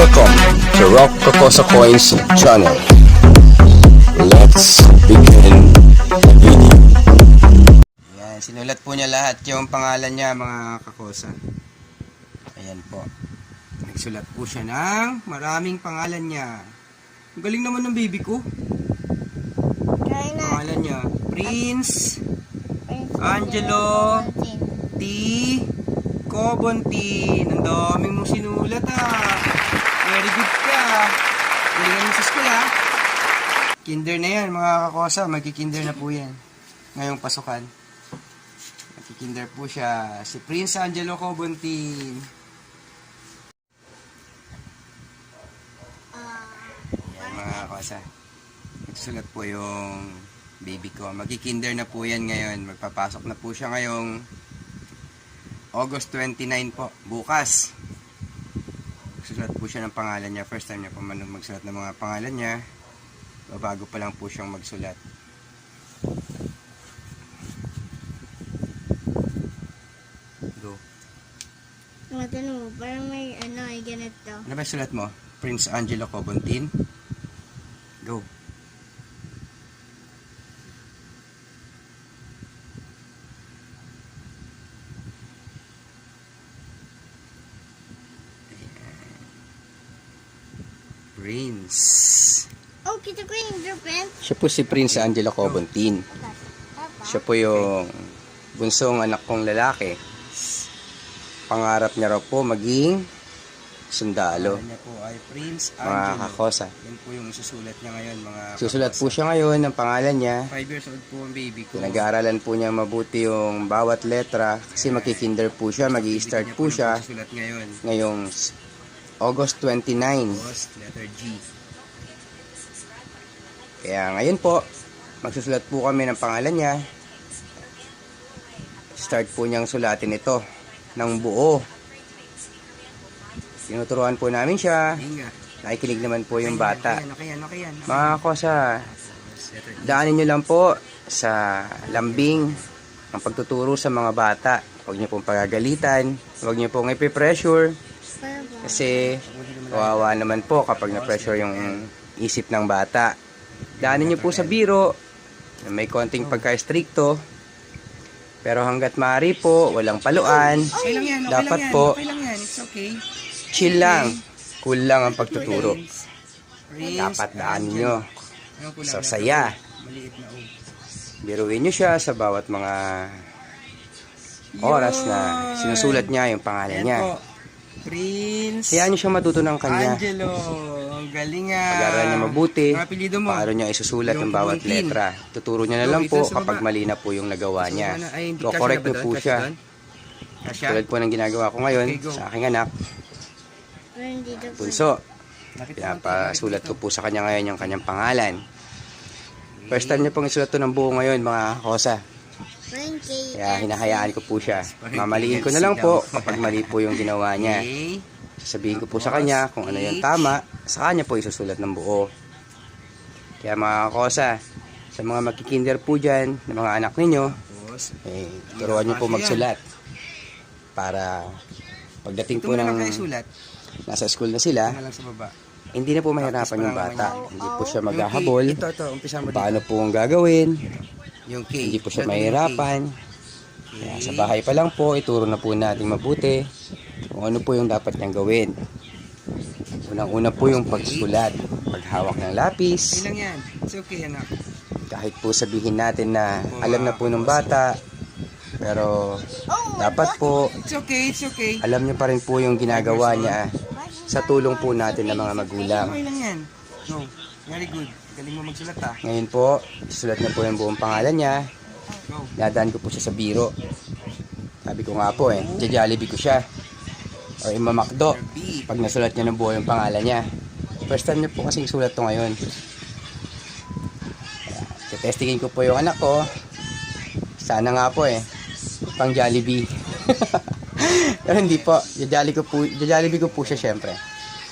Welcome to Rock Kokosa Coins channel. Let's begin the video. Ayan, sinulat po niya lahat yung pangalan niya, mga kakosa. Ayan po. Nagsulat po siya ng maraming pangalan niya. Ang galing naman ng baby ko. Pangalan niya, Prince Angelo T. Cobontin. Ang daming mong sinulat Very good ka. Galingan mo sa school Kinder na yan, mga kakosa. Magkikinder na po yan ngayong pasukan. Magkikinder po siya. Si Prince Angelo Cobontin. Yan, mga kakosa. Nagsusulat po yung baby ko. Magkikinder na po yan ngayon. Magpapasok na po siya ngayong August 29 po. Bukas. Magsusulat po siya ng pangalan niya. First time niya po magsulat ng mga pangalan niya. Bago pa lang po siyang magsulat. Go. Matanong mo, parang may ay ganito. Ano ba sulat mo? Prince Angelo Cobontin. Go. Prince. Oh, kita ko yung girlfriend. Siya po si Prince Angelo Cobontin. Siya po yung bunsong anak kong lalaki. Pangarap niya raw po maging sundalo. Niya po ay Prince Angelo. Mga kakosa. Yan po yung susulat niya ngayon, mga susulat po siya ngayon ng pangalan niya. 5 years old po ang baby ko. Nag-aaralan po niya mabuti yung bawat letra kasi magkikinder po siya, magi-start po siya ngayong August 29. August, letter G. Kaya ngayon po, magsusulat po kami ng pangalan niya. Start po niyang sulatin ito ng buo. Tinuturuan po namin siya. Nakikinig naman po yung bata. Mga kosa, daanin niyo lang po sa lambing ang pagtuturo sa mga bata. Huwag niyo pong pagagalitan. Huwag niyo pong ipipressure. Kasi kawawa naman po kapag na-pressure yung isip ng bata. Daanin niyo po sa biro na may konting pagka-stricto. Pero hanggat maaari po, walang paluan. Dapat po, chill lang. Cool lang ang pagtuturo. Dapat daanin niyo sa saya. Biruin niyo siya sa bawat mga oras na sinusulat niya yung pangalan niya. Prince Hayaan niyo siya matuto ng kanya. Angelo, ang galing Pag-aralan niya mabuti, paano niya isusulat yung bawat letra. Tuturo niya na lang po kapag mali na po yung nagawa niya. So, correct niyo po siya. Tulad po ng ginagawa ko ngayon sa aking anak. Bunso, pinapasulat ko po sa kanya ngayon yung kanyang pangalan. First time niya pong isulat to ng buo ngayon, mga kosa. Kaya hinahayaan ko po siya. Mamaliin ko na lang po kapag mali po yung ginawa niya. Sasabihin ko po sa kanya kung ano yung tama. Sa kanya po isusulat ng buo. Kaya mga kosa, sa mga magkikinder po dyan, ng mga anak ninyo, turuan nyo po magsulat. Para pagdating po ng nasa school na sila, hindi na po mahirapan yung bata. Hindi po siya maghahabol. Paano po ang gagawin. Hindi po siya mahirapan. Kaya sa bahay pa lang po, ituro na po natin mabuti kung ano po yung dapat niyang gawin. Unang-una po yung pagsulat, paghawak ng lapis. Kahit po sabihin natin na alam na po ng bata, pero dapat po alam niyo pa rin po yung ginagawa niya sa tulong po natin ng mga magulang. Very good. Galing mo magsulat Ngayon po, sulat na po yung buong pangalan niya. Dadaan ko po siya sa biro. Sabi ko nga po Jollibee ko siya. O imamakdo. Pag nasulat niya ng buo yung pangalan niya. First time niya po kasing sulat to ngayon. Testingin ko po yung anak ko. Sana nga po pang Jollibee. Pero hindi po. Jollibee ko po siya syempre.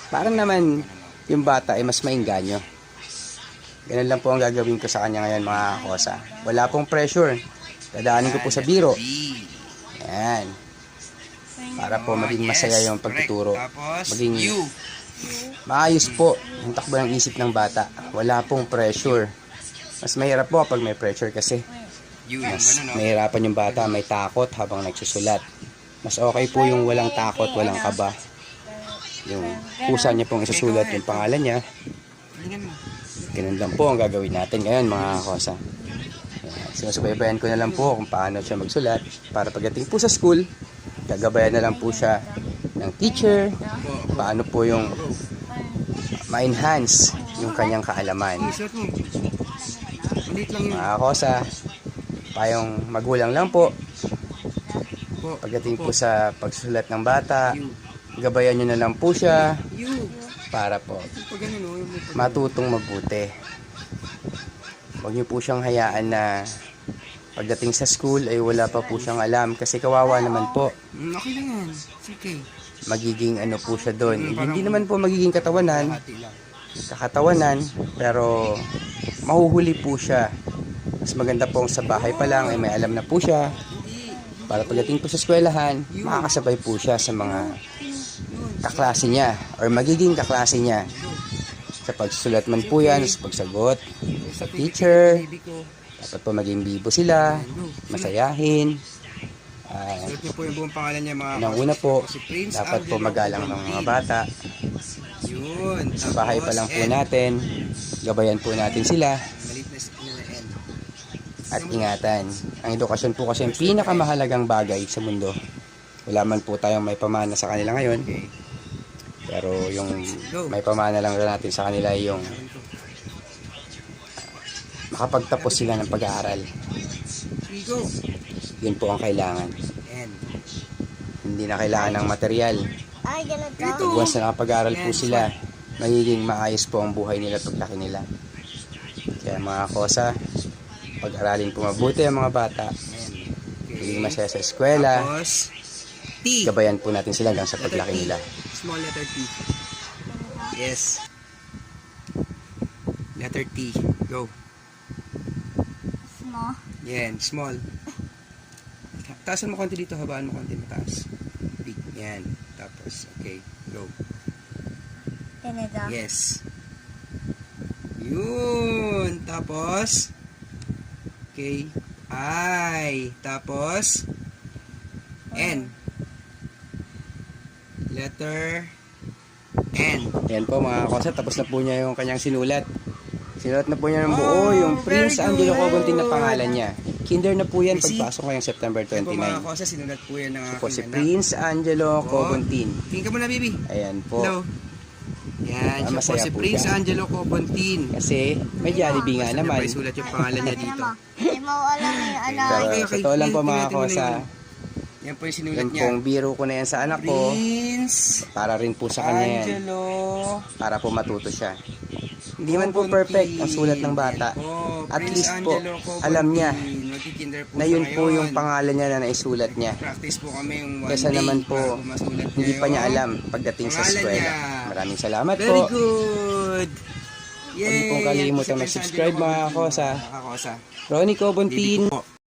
Parang naman yung bata mas maingganyo. Ganun lang po ang gagawin ko sa kanya ngayon, mga kosa. Wala pong pressure. Dadaanin ko po sa biro. Ayan. Para po maging masaya yung pagtuturo. Maging Maayos po yung takbo ng isip ng bata. Wala pong pressure. Mas mahirap po kapag may pressure kasi mas mahirapan yung bata, may takot habang nagsusulat. Mas okay po yung walang takot, walang kaba. Yung kusa niya pong isusulat yung pangalan niya. Ganun lang po ang gagawin natin ngayon mga kosa. Sinusubaybayan ko na lang po kung paano siya magsulat para pagdating po sa school, gagabayan na lang po siya ng teacher, paano po yung ma-enhance yung kanyang kaalaman. Mga kosa, payong magulang lang po, pagdating po sa pagsusulat ng bata, gabayan nyo na lang po siya para po matutong mabuti. Huwag nyo po siyang hayaan na pagdating sa school ay wala pa po siyang alam kasi kawawa naman po. Okay lang yan. Sige. Magiging ano po siya doon. Hindi naman po magiging kakatawanan, pero mahuhuli po siya. Mas maganda pong sa bahay pa lang ay may alam na po siya. Para pagdating po sa eskwelahan, makakasabay po siya sa mga kaklase niya or magiging kaklase niya. Sa pagsusulat man po yan, sa pagsagot, sa teacher, dapat po maging bibo sila, masayahin. Sulat niyo po yung buong pangalan niya mga Nang una po, si Prince dapat po Angelo magalang ng mga bata. Yun. Sa bahay pa lang po Tapos, natin, gabayan po natin sila Malit na N. at ingatan. Ang edukasyon po kasi ang pinakamahalagang bagay sa mundo. Wala man po tayong may pamana sa kanila ngayon, pero yung may pamana lang rin natin sa kanila ay yung makapagtapos sila ng pag-aaral. Go. Yun po ang kailangan. N. Hindi na kailangan ng material. Ay, ganito. Pag once na nakapag-aaral po sila, magiging maayos po ang buhay nila paglaki nila. Kaya mga kosa, pag-aralin po mabuti ang mga bata, magiging masaya sa eskwela, Tapos, T. gabayan po natin sila hanggang sa paglaki nila. Small letter T. Yes. Letter T. Go. Small. Yan, small. Taasan mo konti dito, habaan mo konti mataas. Big. Yan. Tapos, okay. Go. Ganito. Yes. Yun. Tapos, okay. I. Tapos, N. Letter N. Yan po mga kosa, tapos na po niya yung kanyang sinulat. Sinulat na po niya ng buo yung Prince very Angelo good. Cobontin na pangalan niya. Kinder na po yan You see? pagpasok ngayong September Yan po mga 29. kosa, sinulat po yan ng Po si aking anak. Prince Angelo Cobontin. Tingin ka muna, baby. Ayan po. Hello. Yan, siya po Masaya si po Prince siya. Angelo Cobontin. Kasi may Jollibee nga naman. May sulat yung pangalan niya dito. Hindi mo alam yung ano. Pero Okay, sa okay. totoo lang po mga Tingnan mo na kosa, Yan po yung sinulat yung niya. pong biro ko na yan sa anak ko, Prince para rin po sa kanya yan. Angelo Para po matuto siya. Hindi man po perfect ang sulat ng bata. Yan po, At Prince least po, Angelo Cobontin. alam niya Magkikinder po na siya yun po ngayon. yung pangalan niya na naisulat niya. Practice po kami yung one Kesa day naman po, bago masulat hindi pa niya yun. alam pagdating sa Pangalan eskwela. niya. Maraming salamat Very po. good. Huwag niyo pong kalimutan mag-subscribe mga kosa. Mga kosa. Ronnie Cobontin. Baby po.